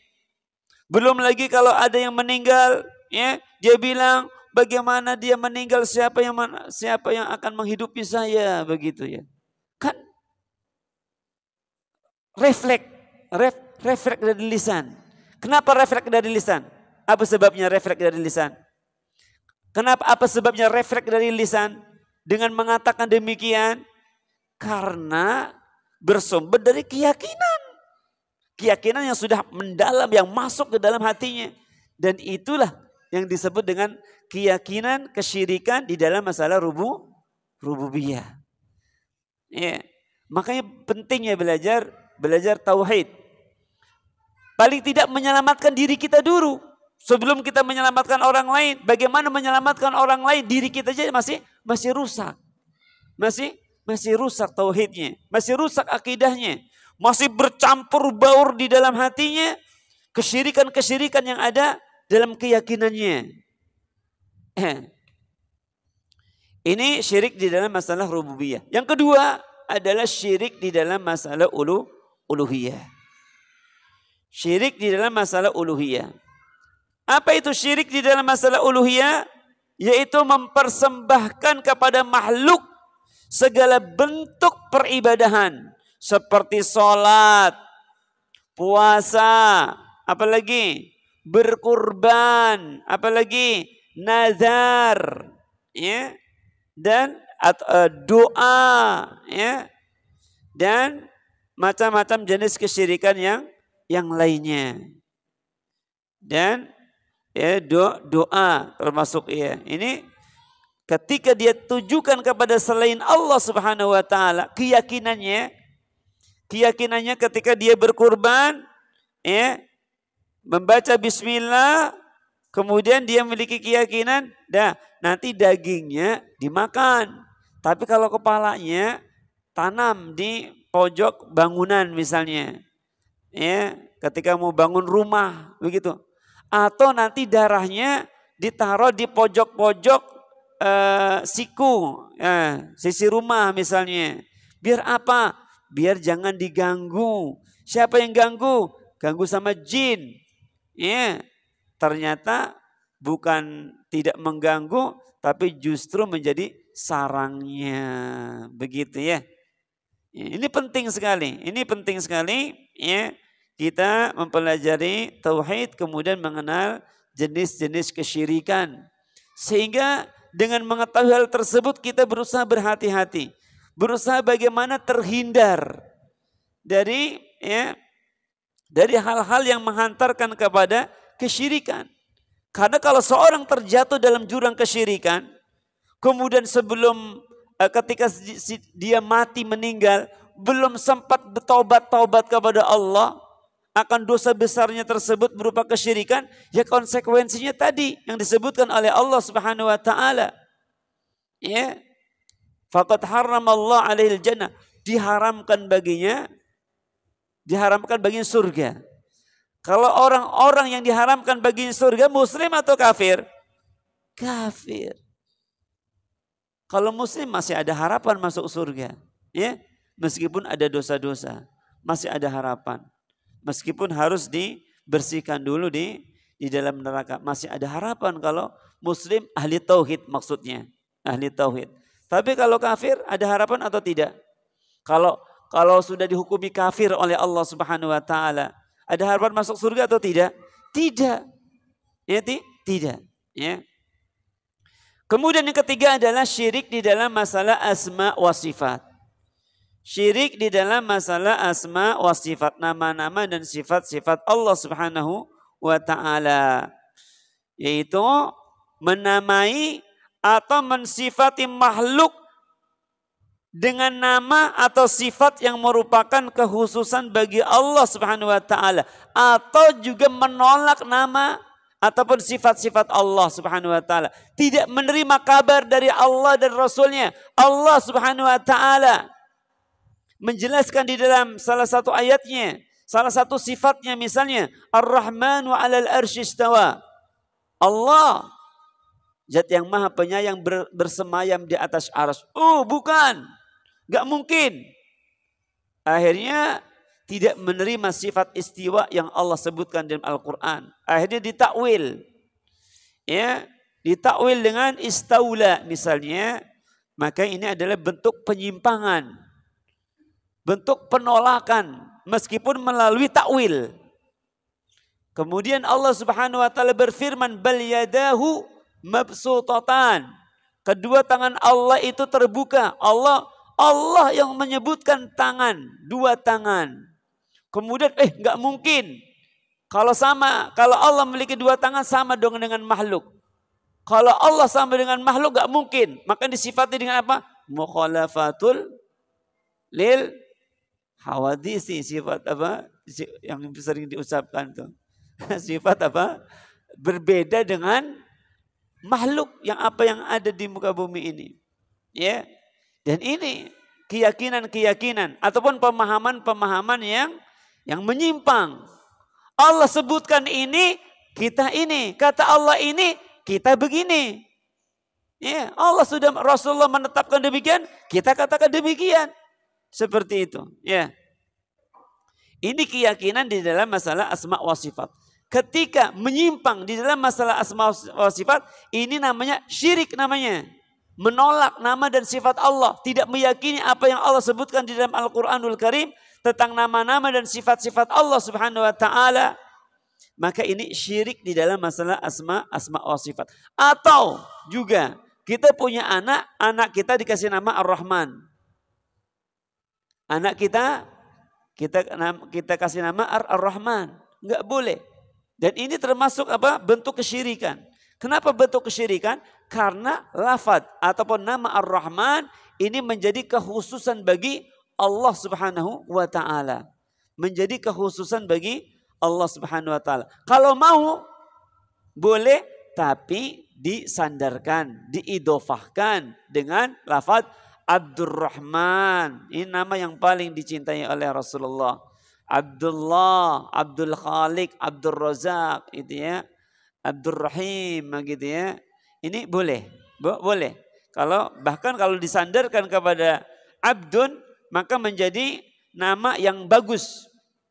Belum lagi kalau ada yang meninggal ya, dia bilang bagaimana dia meninggal, siapa yang akan menghidupi saya, begitu ya. Kan refleks dari lisan. Kenapa refleks dari lisan? Apa sebabnya refleks dari lisan? Apa sebabnya refleks dari lisan dengan mengatakan demikian? Karena bersumber dari keyakinan. Keyakinan yang sudah mendalam, yang masuk ke dalam hatinya. Dan itulah yang disebut dengan keyakinan kesyirikan di dalam masalah rububiyah. Ya. Makanya pentingnya belajar tauhid. Paling tidak menyelamatkan diri kita dulu. Sebelum kita menyelamatkan orang lain, bagaimana menyelamatkan orang lain, diri kita aja masih rusak. Masih rusak tauhidnya, masih rusak akidahnya, masih bercampur baur di dalam hatinya kesyirikan-kesyirikan yang ada dalam keyakinannya. Ini syirik di dalam masalah rububiyah. Yang kedua adalah syirik di dalam masalah uluhiyah. Syirik di dalam masalah uluhiyah. Apa itu syirik di dalam masalah uluhiyah? Yaitu mempersembahkan kepada makhluk segala bentuk peribadahan. Seperti sholat, puasa, apalagi berkurban, apalagi nazar, ya, dan doa, ya, dan macam-macam jenis kesyirikan yang lainnya. Dan ya, doa termasuk ya. Ini ketika dia tujukan kepada selain Allah Subhanahu wa taala, keyakinannya keyakinannya ketika dia berkurban, ya, membaca bismillah, kemudian dia memiliki keyakinan, nanti dagingnya dimakan. Tapi kalau kepalanya tanam di pojok bangunan misalnya, ya, ketika mau bangun rumah begitu, atau nanti darahnya ditaruh di pojok-pojok siku, sisi rumah misalnya. Biar apa? Biar jangan diganggu. Siapa yang ganggu? Ganggu sama jin. Ya, ternyata bukan tidak mengganggu, tapi justru menjadi sarangnya. Begitu ya. Ini penting sekali. Ini penting sekali. Ya, kita mempelajari tauhid, kemudian mengenal jenis-jenis kesyirikan. Sehingga dengan mengetahui hal tersebut kita berusaha berhati-hati. Berusaha bagaimana terhindar dari hal-hal yang menghantarkan kepada kesyirikan. Karena kalau seorang terjatuh dalam jurang kesyirikan, kemudian sebelum ketika dia mati meninggal, belum sempat bertobat kepada Allah akan dosa besarnya tersebut berupa kesyirikan, ya konsekuensinya tadi yang disebutkan oleh Allah Subhanahu wa taala. Ya. Faqad harramallahu alaihil jannah, diharamkan baginya surga. Kalau orang-orang yang diharamkan baginya surga muslim atau kafir? Kafir. Kalau muslim masih ada harapan masuk surga, ya. Meskipun ada dosa-dosa, masih ada harapan. Meskipun harus dibersihkan dulu di dalam neraka, masih ada harapan kalau muslim ahli tauhid maksudnya, ahli tauhid. Tapi kalau kafir ada harapan atau tidak? Kalau sudah dihukumi kafir oleh Allah Subhanahu wa taala, ada harapan masuk surga atau tidak? Tidak. Ya, tidak, ya. Kemudian yang ketiga adalah syirik di dalam masalah asma wa sifat. Syirik di dalam masalah asma wa sifat, nama-nama dan sifat-sifat Allah Subhanahu wa taala. Yaitu menamai atau mensifati makhluk dengan nama atau sifat yang merupakan kekhususan bagi Allah Subhanahu wa taala, atau juga menolak nama ataupun sifat-sifat Allah Subhanahu wa taala, tidak menerima kabar dari Allah dan Rasulnya. Allah Subhanahu wa taala menjelaskan di dalam salah satu ayatnya, salah satu sifatnya misalnya Ar-Rahmanu 'alal arsy istawa. Allah Zat yang maha penyayang bersemayam di atas arsy. Oh bukan, gak mungkin. Akhirnya tidak menerima sifat istiwa yang Allah sebutkan dalam Al-Quran. Akhirnya ditakwil. Ya, ditakwil dengan istaula misalnya. Maka ini adalah bentuk penyimpangan. Bentuk penolakan meskipun melalui takwil. Kemudian Allah Subhanahu wa taala berfirman, bal yadahu mabsutatan. Kedua tangan Allah itu terbuka. Allah yang menyebutkan tangan, dua tangan. Kemudian enggak mungkin. Kalau Allah memiliki dua tangan sama dong dengan makhluk. Kalau Allah sama dengan makhluk enggak mungkin. Maka disifati dengan apa? Mukhalafatul lil hawadisi, sifat apa? Yang sering diucapkan tuh. Sifat apa? Berbeda dengan makhluk yang ada di muka bumi ini. Ya. Dan ini keyakinan-keyakinan ataupun pemahaman-pemahaman yang menyimpang. Allah sebutkan ini, kita ini. Kata Allah ini, kita begini. Ya, Rasulullah menetapkan demikian, kita katakan demikian. Seperti itu, ya. Ini keyakinan di dalam masalah asma wa sifat. Ketika menyimpang di dalam masalah asma wa sifat, ini namanya syirik namanya. Menolak nama dan sifat Allah. Tidak meyakini apa yang Allah sebutkan di dalam Al-Quranul Karim tentang nama-nama dan sifat-sifat Allah Subhanahu wa ta'ala. Maka ini syirik di dalam masalah asma wa sifat. Atau juga kita punya anak kita dikasih nama Ar-Rahman. Anak kita kasih nama Ar-Rahman. Enggak boleh. Dan ini termasuk bentuk kesyirikan. Kenapa bentuk kesyirikan? Karena lafaz ataupun nama Ar-Rahman ini menjadi kekhususan bagi Allah Subhanahu wa taala. Menjadi kekhususan bagi Allah Subhanahu wa taala. Kalau mau boleh, tapi disandarkan, diidofahkan dengan lafaz Abdurrahman. Ini nama yang paling dicintai oleh Rasulullah. Abdullah, Abdul Khaliq, Abdul Razak, itu ya. Abdurrahim, gitu ya. Ini boleh, boleh. Bahkan kalau disandarkan kepada Abdun, maka menjadi nama yang bagus,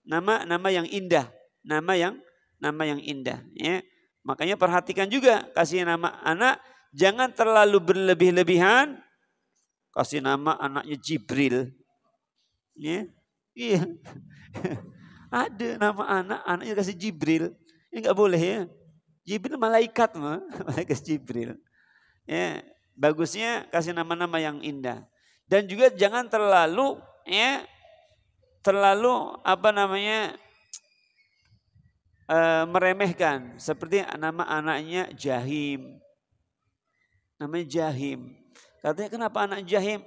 nama yang indah, nama yang indah. Ya. Makanya perhatikan juga kasih nama anak, jangan terlalu berlebih-lebihan. Kasih nama anaknya Jibril. Ya. Iya. Ada nama anaknya kasih Jibril. Ini enggak boleh ya. Jibril malaikat mah, malaikat Jibril. Ya, bagusnya kasih nama-nama yang indah. Dan juga jangan terlalu meremehkan. Seperti nama anaknya Jahim. Namanya Jahim. Katanya kenapa anak Jahim?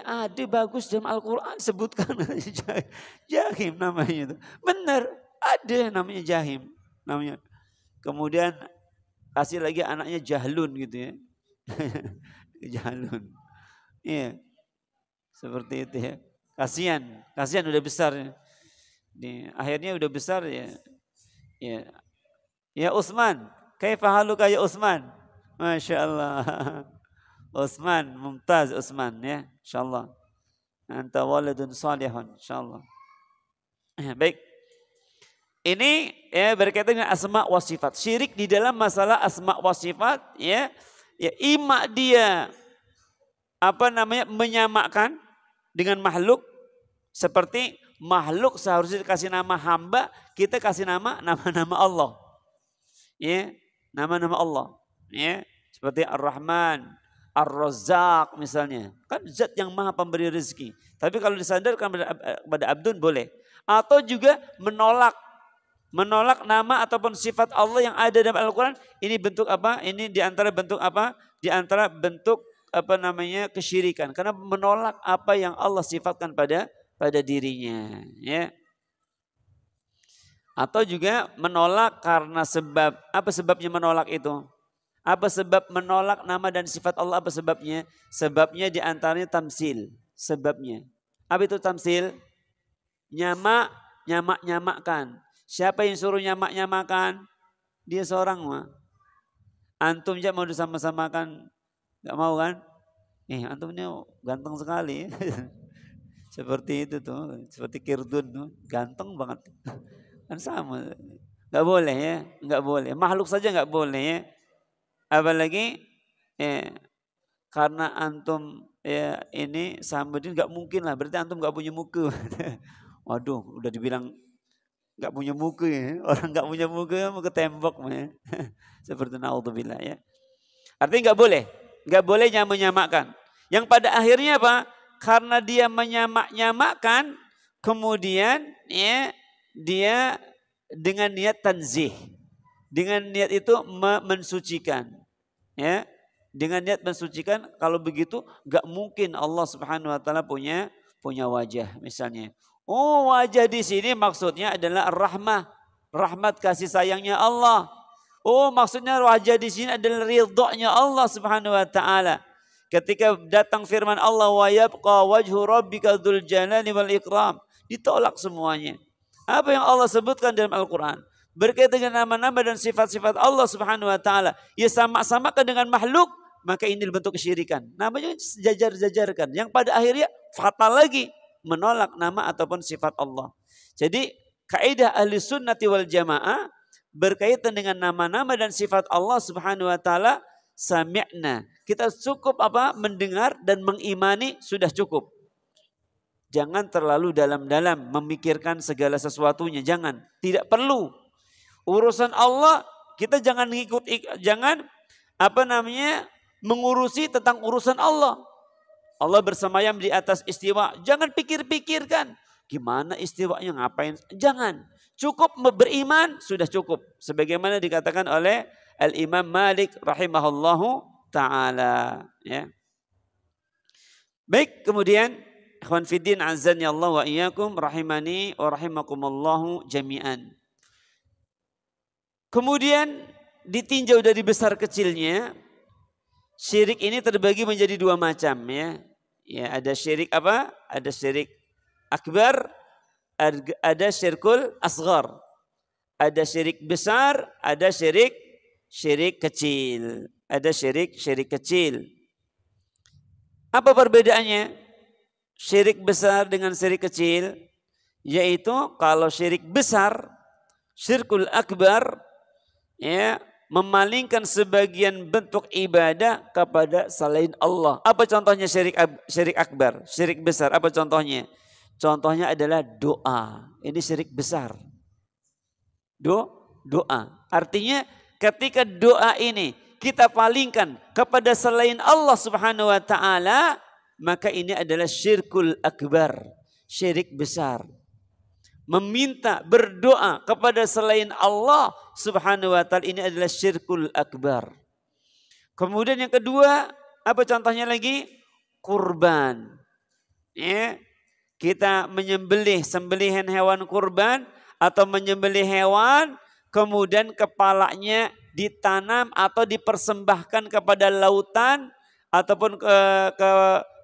Ada bagus dalam Al-Quran sebutkan Jahim namanya itu. Benar, ada namanya Jahim. Namanya. Kemudian kasih lagi anaknya Jahlun gitu ya. Jahlun. Iya. Seperti itu ya. Kasihan udah besar. Akhirnya udah besar ya. Ya Utsman, kaifa haluka ya Utsman? Masya Allah. Utsman, mumtaz Utsman ya, insyaallah. Anta waladun salihun, insyaallah. Baik. Ini ya berkaitan dengan asma wa sifat. Syirik di dalam masalah asma wa sifat ya ima dia menyamakan dengan makhluk, seperti makhluk seharusnya dikasih nama hamba, kita kasih nama-nama Allah. Ya, nama-nama Allah. Ya, seperti Ar-Rahman, Ar-Razzaq misalnya. Kan zat yang maha pemberi rezeki. Tapi kalau disandarkan pada Abdun boleh. Atau juga menolak nama ataupun sifat Allah yang ada dalam Al-Quran. Ini bentuk apa? Ini diantara bentuk apa? Diantara bentuk kesyirikan. Karena menolak apa yang Allah sifatkan pada dirinya. Ya. Atau juga menolak karena sebab. Apa sebabnya menolak itu? Apa sebab menolak nama dan sifat Allah? Apa sebabnya? Sebabnya diantaranya tamsil. Sebabnya. Apa itu tamsil? Nyamak-nyamakan. Siapa yang suruh nyamak-nyamakan? Dia seorang mah. Antum aja mau disama-samakan. Gak mau kan? Antumnya ganteng sekali. Seperti itu tuh. Seperti Kirdun tuh. Ganteng banget. Kan sama. Gak boleh ya. Gak boleh. Makhluk saja gak boleh ya. Apalagi karena antum ini Samudin gak mungkin lah. Berarti antum gak punya muka. Waduh udah dibilang gak punya muka ya. Orang gak punya muka mau ke tembok. Ya. Seperti naudzubillah ya. Artinya gak boleh. Gak boleh menyamakan. Yang pada akhirnya apa? Karena dia menyamak-nyamakan. Kemudian ya dia dengan niat tanzih. Dengan niat itu mensucikan. Ya, dengan niat mensucikan, kalau begitu gak mungkin Allah Subhanahu wa taala punya wajah misalnya. Oh, wajah di sini maksudnya adalah rahmah, rahmat kasih sayangnya Allah. Oh, maksudnya wajah di sini adalah ridhonya Allah Subhanahu wa taala. Ketika datang firman Allah, wa yabqa wajhu rabbika dzul jalali wal ikram, ditolak semuanya. Apa yang Allah sebutkan dalam Al-Quran berkaitan dengan nama-nama dan sifat-sifat Allah Subhanahu wa taala, ya sama-samakan dengan makhluk, maka ini bentuk kesyirikan. Namanya jajar-jajarkan yang pada akhirnya fatal lagi menolak nama ataupun sifat Allah. Jadi kaidah ahli sunnati wal jamaah berkaitan dengan nama-nama dan sifat Allah Subhanahu wa taala, sami'na. Kita cukup mendengar dan mengimani sudah cukup. Jangan terlalu dalam-dalam memikirkan segala sesuatunya, jangan. Tidak perlu. Urusan Allah kita jangan mengurusi tentang urusan Allah. Allah bersemayam di atas istiwa, jangan pikir-pikirkan gimana istiwanya, ngapain, jangan. Cukup beriman sudah cukup. Sebagaimana dikatakan oleh Al-Imam Malik rahimahullahu ta'ala. Ya. Baik, kemudian Ikhwan fiddin azani Allah wa iyyakum rahimani wa rahimakumullahu jami'an. Kemudian ditinjau dari besar kecilnya, syirik ini terbagi menjadi dua macam ya. Ya, ada syirik apa? Ada syirik akbar, ada syirkul asghar. Ada syirik besar, ada syirik kecil. Ada syirik kecil. Apa perbedaannya? Syirik besar dengan syirik kecil, yaitu kalau syirik besar, syirkul akbar, ya, memalingkan sebagian bentuk ibadah kepada selain Allah. Apa contohnya syirik akbar, syirik besar? Apa contohnya? Contohnya adalah doa. Ini syirik besar. Doa. Artinya ketika doa ini kita palingkan kepada selain Allah Subhanahu wa taala, maka ini adalah syirkul akbar, syirik besar. Meminta berdoa kepada selain Allah Subhanahu wa taala ini adalah syirkul akbar. Kemudian yang kedua, apa contohnya lagi? Kurban. Ya, kita menyembelih sembelihan hewan kurban atau menyembelih hewan, kemudian kepalanya ditanam atau dipersembahkan kepada lautan ataupun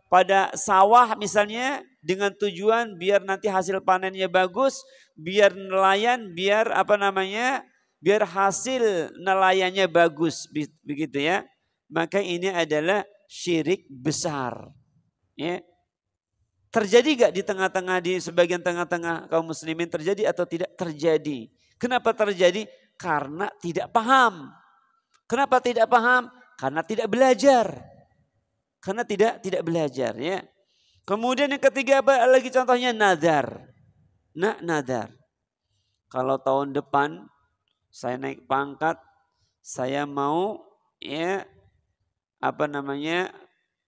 pada sawah misalnya, dengan tujuan biar nanti hasil panennya bagus, biar nelayan, biar hasil nelayannya bagus, begitu ya. Maka ini adalah syirik besar. Ya. Terjadi gak di tengah-tengah, di sebagian tengah-tengah kaum muslimin, terjadi atau tidak? Terjadi. Kenapa terjadi? Karena tidak paham. Kenapa tidak paham? Karena tidak belajar. Karena tidak belajar ya. Kemudian yang ketiga apa lagi contohnya? Nadar. Nadar. Kalau tahun depan saya naik pangkat, saya mau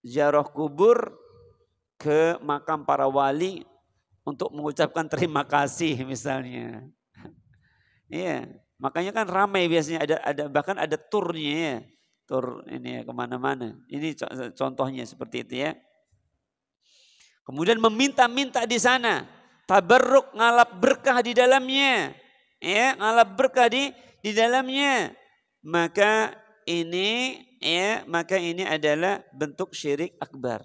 ziarah kubur ke makam para wali untuk mengucapkan terima kasih misalnya. Iya, makanya kan ramai biasanya, ada bahkan ada turnya ya. Tur ini ya, kemana-mana. Ini contohnya seperti itu ya. Kemudian meminta-minta di sana, tabarruk, ngalap berkah di dalamnya. Ya, ngalap berkah di dalamnya. Maka ini adalah bentuk syirik akbar.